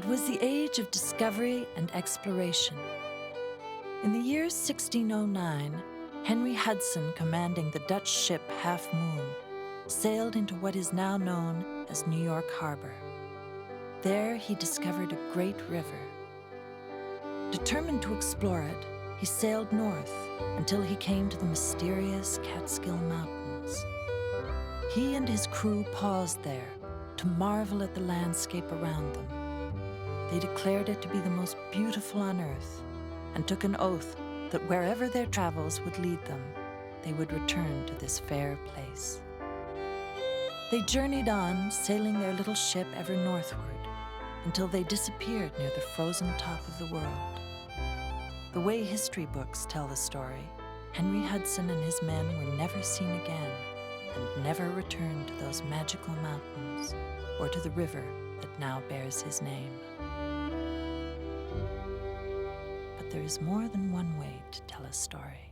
was the age of discovery and exploration. In the year 1609, Henry Hudson, commanding the Dutch ship Half Moon, sailed into what is now known as New York Harbor. There he discovered a great river. Determined to explore it, he sailed north until he came to the mysterious Catskill Mountains. He and his crew paused there to marvel at the landscape around them. They declared it to be the most beautiful on earth and took an oath that wherever their travels would lead them, they would return to this fair place. They journeyed on, sailing their little ship ever northward, until they disappeared near the frozen top of the world. The way history books tell the story, Henry Hudson and his men were never seen again and never returned to those magical mountains or to the river that now bears his name. But there is more than one way to tell a story.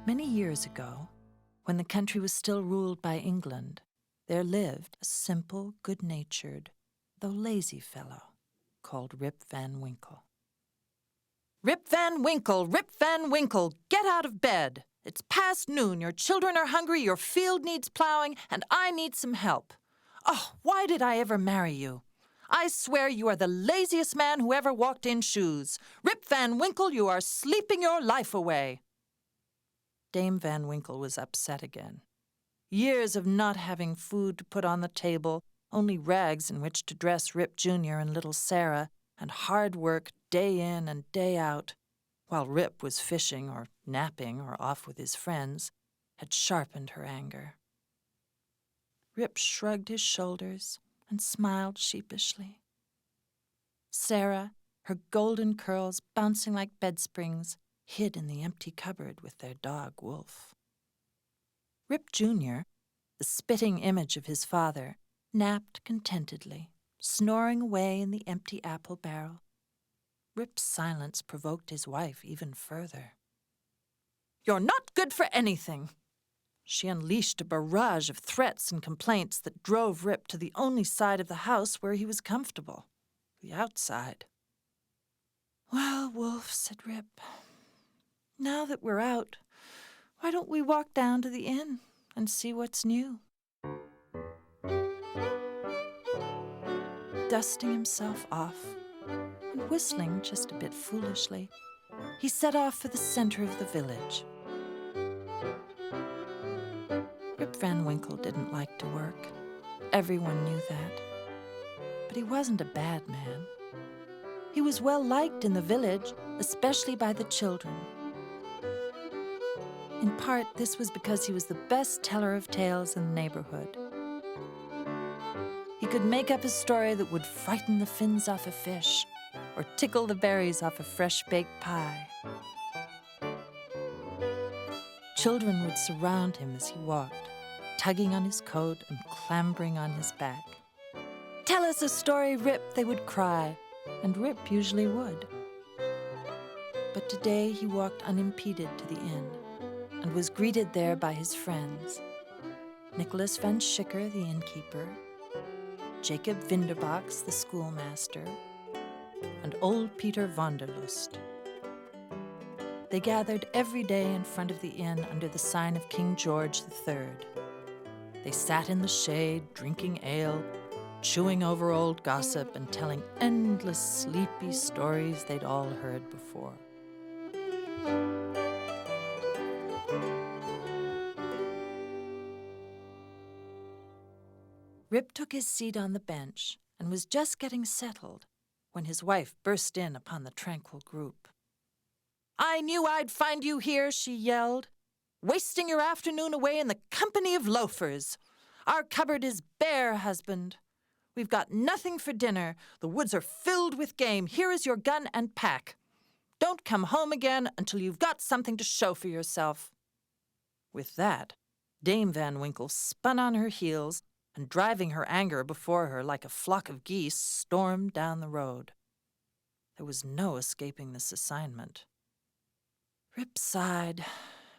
Many years ago, when the country was still ruled by England, there lived a simple, good-natured, though lazy fellow called Rip Van Winkle. "Rip Van Winkle, Rip Van Winkle, get out of bed! It's past noon, your children are hungry, your field needs plowing, and I need some help. Oh, why did I ever marry you? I swear you are the laziest man who ever walked in shoes. Rip Van Winkle, you are sleeping your life away." Dame Van Winkle was upset again. Years of not having food to put on the table, only rags in which to dress Rip Jr. and little Sarah, and hard work day in and day out, while Rip was fishing or napping or off with his friends, had sharpened her anger. Rip shrugged his shoulders and smiled sheepishly. Sarah, her golden curls bouncing like bedsprings, hid in the empty cupboard with their dog, Wolf. Rip Jr., the spitting image of his father, napped contentedly, snoring away in the empty apple barrel. Rip's silence provoked his wife even further. "You're not good for anything!" She unleashed a barrage of threats and complaints that drove Rip to the only side of the house where he was comfortable, the outside. "Well, Wolf," said Rip, "now that we're out, why don't we walk down to the inn and see what's new?" Dusting himself off and whistling just a bit foolishly, he set off for the center of the village. Rip Van Winkle didn't like to work. Everyone knew that. But he wasn't a bad man. He was well liked in the village, especially by the children. In part, this was because he was the best teller of tales in the neighborhood. He could make up a story that would frighten the fins off a fish or tickle the berries off a fresh-baked pie. Children would surround him as he walked, tugging on his coat and clambering on his back. "Tell us a story, Rip," they would cry, and Rip usually would. But today he walked unimpeded to the inn and was greeted there by his friends, Nicholas van Schicker, the innkeeper, Jacob Vinderbox, the schoolmaster, and old Peter Vanderlust. They gathered every day in front of the inn under the sign of King George III. They sat in the shade, drinking ale, chewing over old gossip, and telling endless sleepy stories they'd all heard before. Rip took his seat on the bench and was just getting settled when his wife burst in upon the tranquil group. "I knew I'd find you here," she yelled, "wasting your afternoon away in the company of loafers. Our cupboard is bare, husband. We've got nothing for dinner. The woods are filled with game. Here is your gun and pack. Don't come home again until you've got something to show for yourself." With that, Dame Van Winkle spun on her heels and, driving her anger before her like a flock of geese, stormed down the road. There was no escaping this assignment. Rip sighed,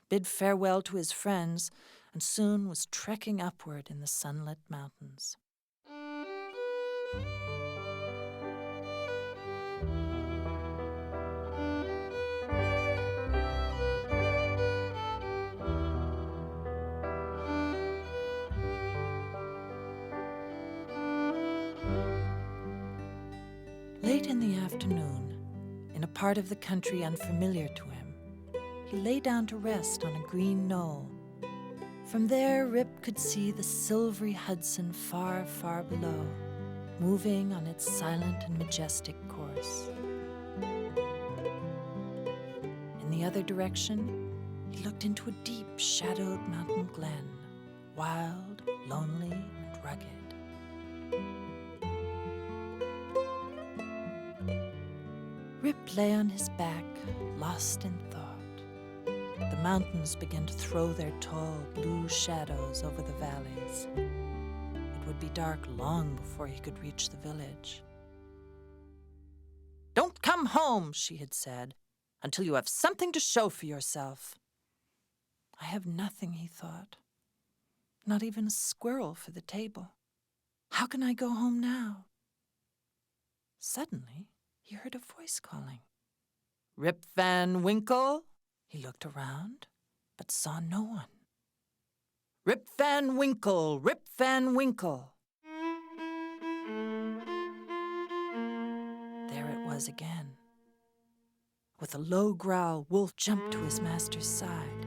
bid farewell to his friends, and soon was trekking upward in the sunlit mountains. Late in the afternoon, in a part of the country unfamiliar to him, he lay down to rest on a green knoll. From there, Rip could see the silvery Hudson far, far below, moving on its silent and majestic course. In the other direction, he looked into a deep, shadowed mountain glen, wild, lonely, and rugged. Rip lay on his back, lost in thought. The mountains began to throw their tall, blue shadows over the valleys. It would be dark long before he could reach the village. "Don't come home," she had said, "until you have something to show for yourself." "I have nothing," he thought. "Not even a squirrel for the table. How can I go home now?" Suddenly, he heard a voice calling, "Rip Van Winkle?" He looked around, but saw no one. "Rip Van Winkle! Rip Van Winkle!" There it was again. With a low growl, Wolf jumped to his master's side.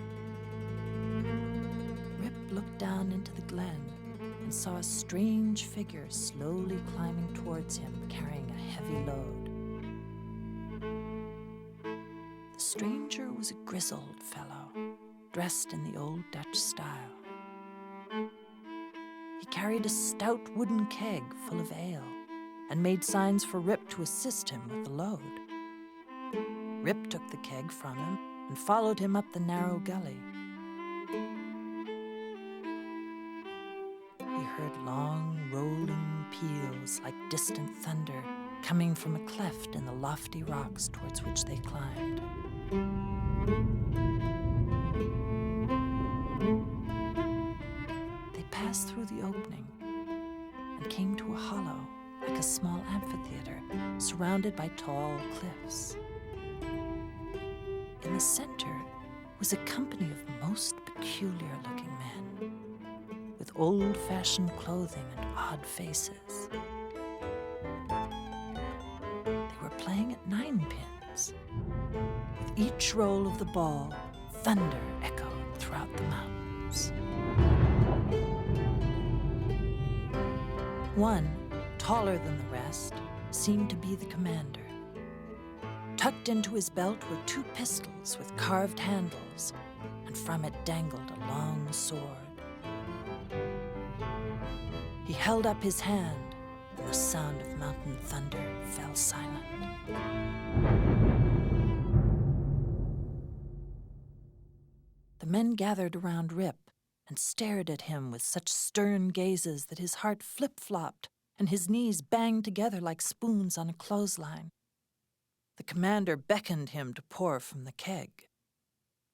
Rip looked down into the glen and saw a strange figure slowly climbing towards him, carrying a heavy load. The stranger was a grizzled fellow, dressed in the old Dutch style. He carried a stout wooden keg full of ale and made signs for Rip to assist him with the load. Rip took the keg from him and followed him up the narrow gully. He heard long, rolling peals like distant thunder coming from a cleft in the lofty rocks towards which they climbed. They passed through the opening and came to a hollow like a small amphitheater surrounded by tall cliffs. In the center was a company of most peculiar-looking men, with old-fashioned clothing and odd faces. They were playing at ninepins. With each roll of the ball, thunder echoed throughout the mountains. One, taller than the rest, seemed to be the commander. Tucked into his belt were 2 pistols with carved handles, and from it dangled a long sword. He held up his hand, and the sound of mountain thunder fell silent. The men gathered around Rip and stared at him with such stern gazes that his heart flip-flopped and his knees banged together like spoons on a clothesline. The commander beckoned him to pour from the keg.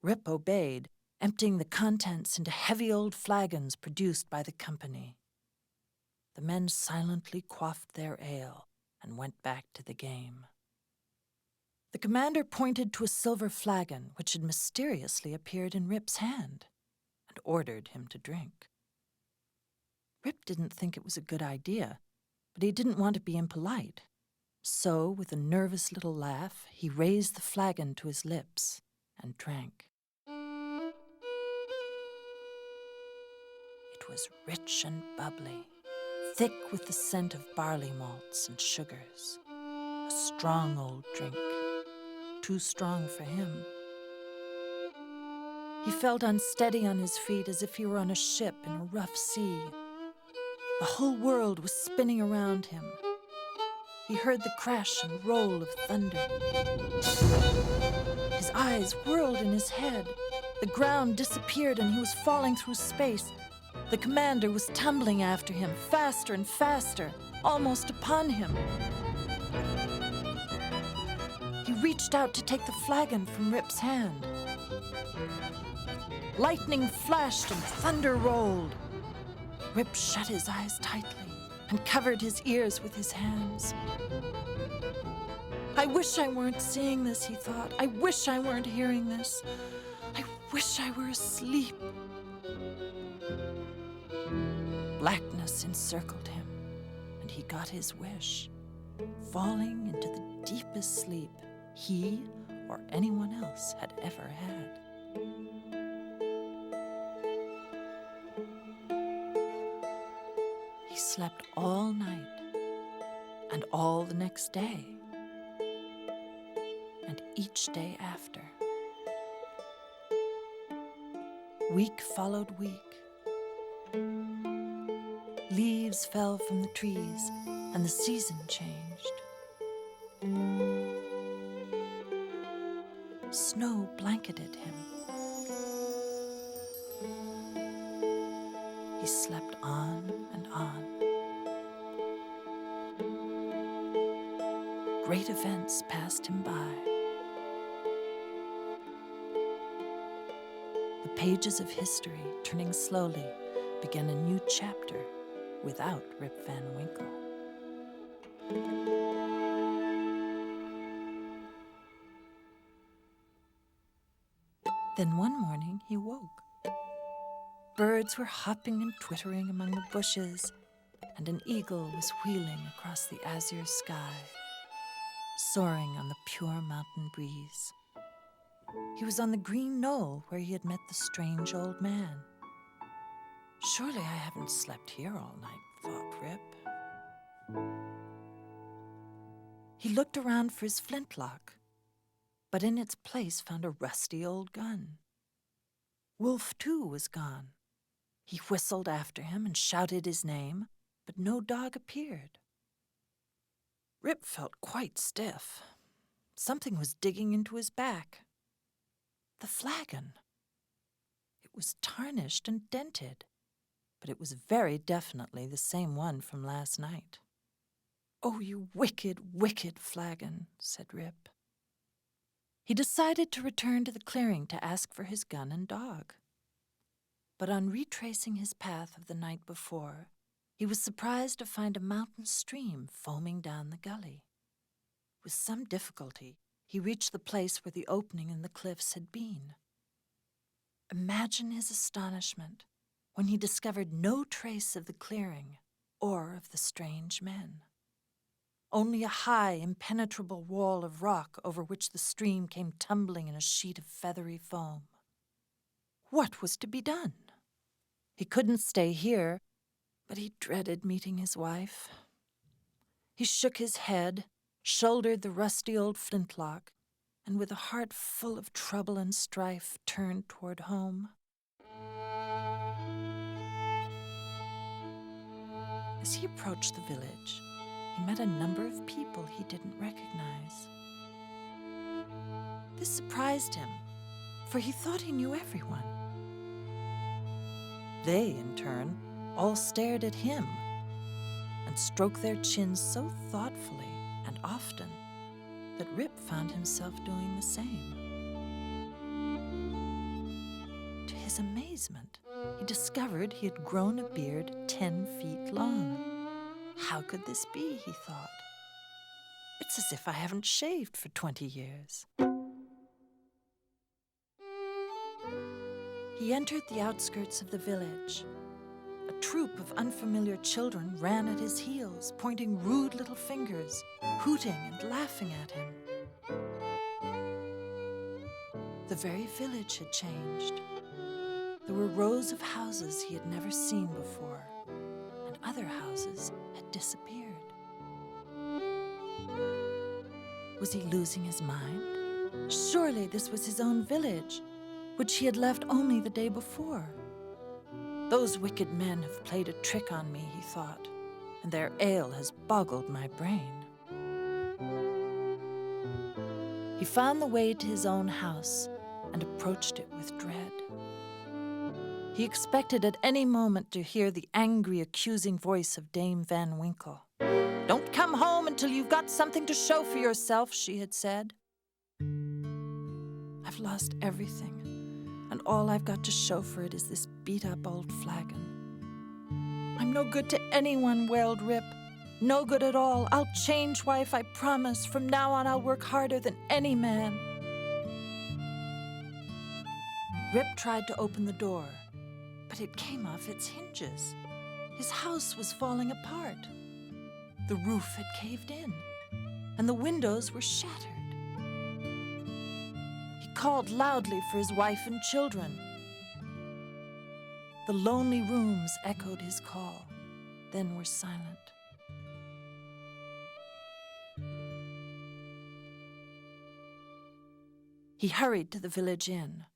Rip obeyed, emptying the contents into heavy old flagons produced by the company. The men silently quaffed their ale and went back to the game. The commander pointed to a silver flagon which had mysteriously appeared in Rip's hand and ordered him to drink. Rip didn't think it was a good idea, but he didn't want to be impolite. So, with a nervous little laugh, he raised the flagon to his lips and drank. It was rich and bubbly, thick with the scent of barley malts and sugars. A strong old drink, too strong for him. He felt unsteady on his feet as if he were on a ship in a rough sea. The whole world was spinning around him. He heard the crash and roll of thunder. His eyes whirled in his head. The ground disappeared and he was falling through space. The commander was tumbling after him, faster and faster, almost upon him. He reached out to take the flagon from Rip's hand. Lightning flashed and thunder rolled. Rip shut his eyes tightly and covered his ears with his hands. I wish I weren't seeing this, he thought. I wish I weren't hearing this. I wish I were asleep. Blackness encircled him, and he got his wish, falling into the deepest sleep he or anyone else had ever had. He slept all night and all the next day and each day after. Week followed week. Leaves fell from the trees and the season changed. Snow blanketed him. He slept on and on. Great events passed him by. The pages of history, turning slowly, began a new chapter without Rip Van Winkle. Then one morning he woke. Birds were hopping and twittering among the bushes, and an eagle was wheeling across the azure sky, soaring on the pure mountain breeze. He was on the green knoll where he had met the strange old man. Surely I haven't slept here all night, thought Rip. He looked around for his flintlock, but in its place found a rusty old gun. Wolf, too, was gone. He whistled after him and shouted his name, but no dog appeared. Rip felt quite stiff. Something was digging into his back. The flagon. It was tarnished and dented, but it was very definitely the same one from last night. "Oh, you wicked, wicked flagon," said Rip. He decided to return to the clearing to ask for his gun and dog. But on retracing his path of the night before, he was surprised to find a mountain stream foaming down the gully. With some difficulty, he reached the place where the opening in the cliffs had been. Imagine his astonishment when he discovered no trace of the clearing or of the strange men. Only a high, impenetrable wall of rock over which the stream came tumbling in a sheet of feathery foam. What was to be done? He couldn't stay here, but he dreaded meeting his wife. He shook his head, shouldered the rusty old flintlock, and with a heart full of trouble and strife, turned toward home. As he approached the village, he met a number of people he didn't recognize. This surprised him, for he thought he knew everyone. They, in turn, all stared at him and stroked their chins so thoughtfully and often that Rip found himself doing the same. To his amazement, he discovered he had grown a beard 10 feet long. How could this be, he thought. It's as if I haven't shaved for 20 years. He entered the outskirts of the village. A troop of unfamiliar children ran at his heels, pointing rude little fingers, hooting and laughing at him. The very village had changed. There were rows of houses he had never seen before, and other houses had disappeared. Was he losing his mind? Surely this was his own village, which he had left only the day before. Those wicked men have played a trick on me, he thought, and their ale has boggled my brain. He found the way to his own house and approached it with dread. He expected at any moment to hear the angry, accusing voice of Dame Van Winkle. "Don't come home until you've got something to show for yourself," she had said. "I've lost everything, and all I've got to show for it is this beat-up old flagon. I'm no good to anyone," wailed Rip. "No good at all. I'll change, wife, I promise. From now on, I'll work harder than any man." Rip tried to open the door, but it came off its hinges. His house was falling apart. The roof had caved in, and the windows were shattered. He called loudly for his wife and children. The lonely rooms echoed his call, then were silent. He hurried to the village inn.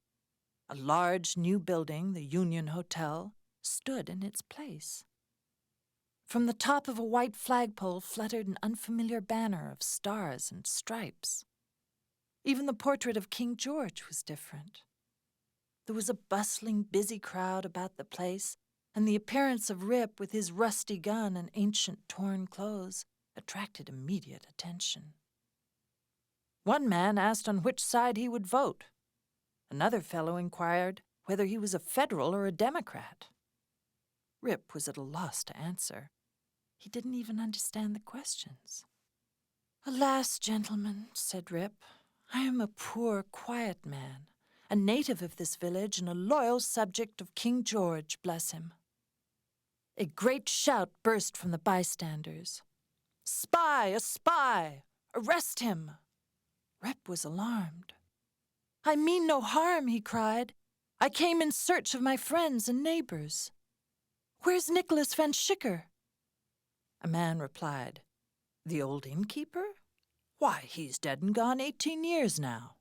A large new building, the Union Hotel, stood in its place. From the top of a white flagpole fluttered an unfamiliar banner of stars and stripes. Even the portrait of King George was different. There was a bustling, busy crowd about the place, and the appearance of Rip with his rusty gun and ancient torn clothes attracted immediate attention. One man asked on which side he would vote. Another fellow inquired whether he was a Federal or a Democrat. Rip was at a loss to answer. He didn't even understand the questions. "Alas, gentlemen," said Rip, "I am a poor, quiet man, a native of this village and a loyal subject of King George, bless him." A great shout burst from the bystanders. "Spy! A spy! Arrest him!" Rip was alarmed. "I mean no harm," he cried. "I came in search of my friends and neighbors. Where's Nicholas Van Schicker?" A man replied, "The old innkeeper? Why, he's dead and gone 18 years now."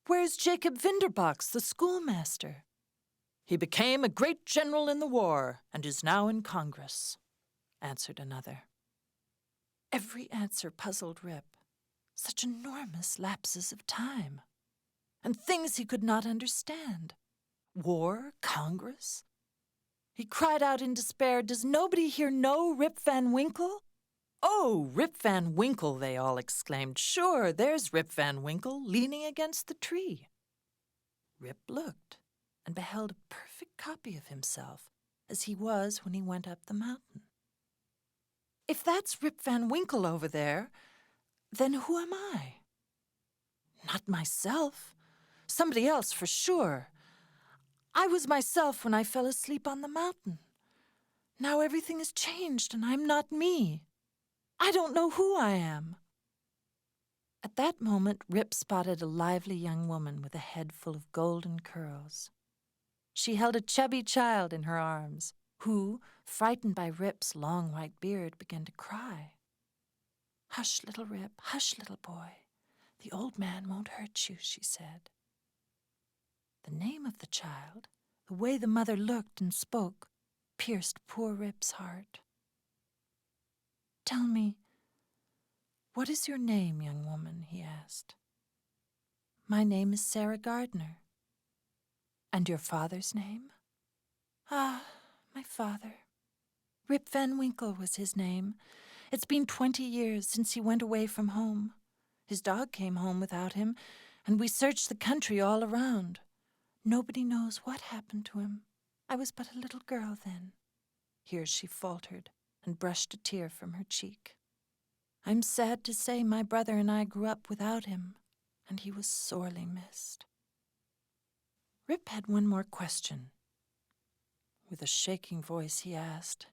"Where's Jacob Vinderbox, the schoolmaster?" "He became a great general in the war and is now in Congress," answered another. Every answer puzzled Rip. Such enormous lapses of time. And things he could not understand. War, Congress. He cried out in despair, "Does nobody here know Rip Van Winkle?" "Oh, Rip Van Winkle," they all exclaimed. "Sure, there's Rip Van Winkle leaning against the tree." Rip looked and beheld a perfect copy of himself as he was when he went up the mountain. "If that's Rip Van Winkle over there, then who am I?" "Not myself. Somebody else for sure. I was myself when I fell asleep on the mountain. Now everything has changed and I'm not me. I don't know who I am." At that moment, Rip spotted a lively young woman with a head full of golden curls. She held a chubby child in her arms, who, frightened by Rip's long white beard, began to cry. "Hush, little Rip, hush, little boy. The old man won't hurt you," she said. The name of the child, the way the mother looked and spoke, pierced poor Rip's heart. "Tell me, what is your name, young woman?" he asked. "My name is Sarah Gardner." "And your father's name?" "Ah, my father. Rip Van Winkle was his name. It's been 20 years since he went away from home. His dog came home without him, and we searched the country all around. Nobody knows what happened to him. I was but a little girl then." Here she faltered and brushed a tear from her cheek. I'm sad to say my brother and I grew up without him, and he was sorely missed. Rip had one more question. With a shaking voice, he asked,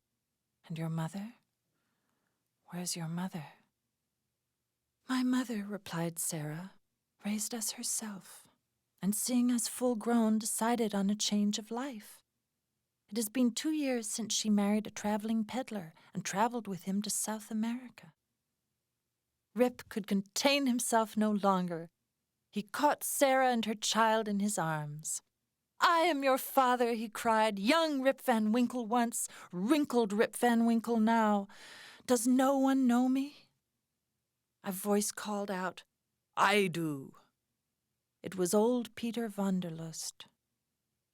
"And your mother? Where's your mother?" "My mother," replied Sarah, "raised us herself, and seeing us full grown, decided on a change of life. It has been 2 years since she married a traveling peddler and traveled with him to South America." Rip could contain himself no longer. He caught Sarah and her child in his arms. "I am your father," he cried, "young Rip Van Winkle once, wrinkled Rip Van Winkle now. Does no one know me?" A voice called out, "I do." It was old Peter Vanderlust.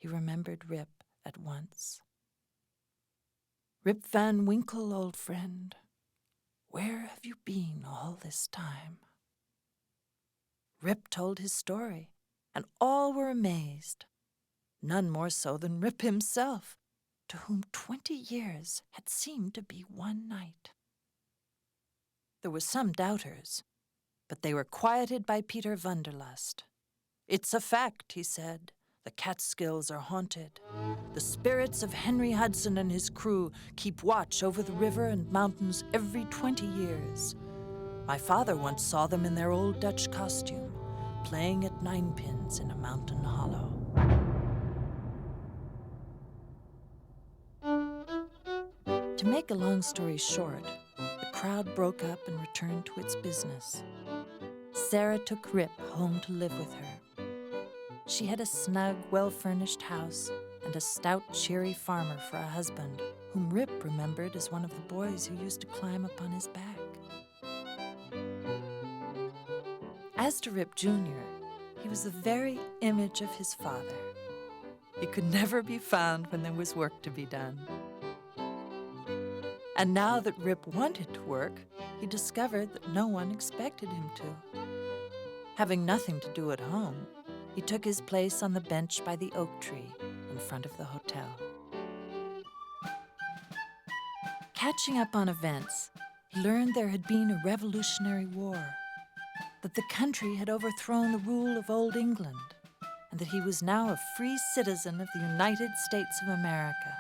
He remembered Rip at once. "Rip Van Winkle, old friend, where have you been all this time?" Rip told his story, and all were amazed. None more so than Rip himself, to whom 20 years had seemed to be one night. There were some doubters, but they were quieted by Peter Vanderlust. "It's a fact," he said. "The Catskills are haunted. The spirits of Henry Hudson and his crew keep watch over the river and mountains every 20 years. My father once saw them in their old Dutch costume, playing at ninepins in a mountain hollow." To make a long story short, the crowd broke up and returned to its business. Sarah took Rip home to live with her. She had a snug, well-furnished house and a stout, cheery farmer for a husband, whom Rip remembered as one of the boys who used to climb upon his back. As to Rip Jr., he was the very image of his father. He could never be found when there was work to be done. And now that Rip wanted to work, he discovered that no one expected him to. Having nothing to do at home, he took his place on the bench by the oak tree in front of the hotel. Catching up on events, he learned there had been a Revolutionary War, that the country had overthrown the rule of Old England, and that he was now a free citizen of the United States of America.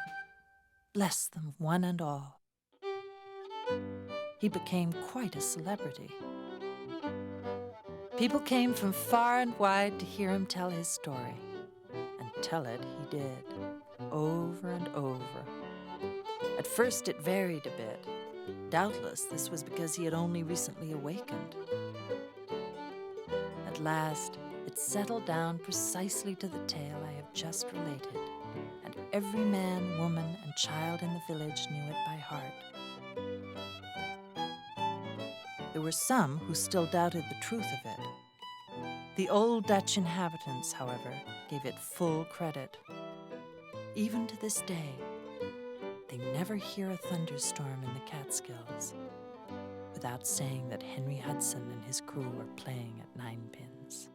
Bless them, one and all. He became quite a celebrity. People came from far and wide to hear him tell his story. And tell it he did, over and over. At first it varied a bit. Doubtless this was because he had only recently awakened. At last, it settled down precisely to the tale I have just related, and every man, woman, and child in the village knew it by heart. There were some who still doubted the truth of it. The old Dutch inhabitants, however, gave it full credit. Even to this day, they never hear a thunderstorm in the Catskills without saying that Henry Hudson and his crew were playing at ninepins.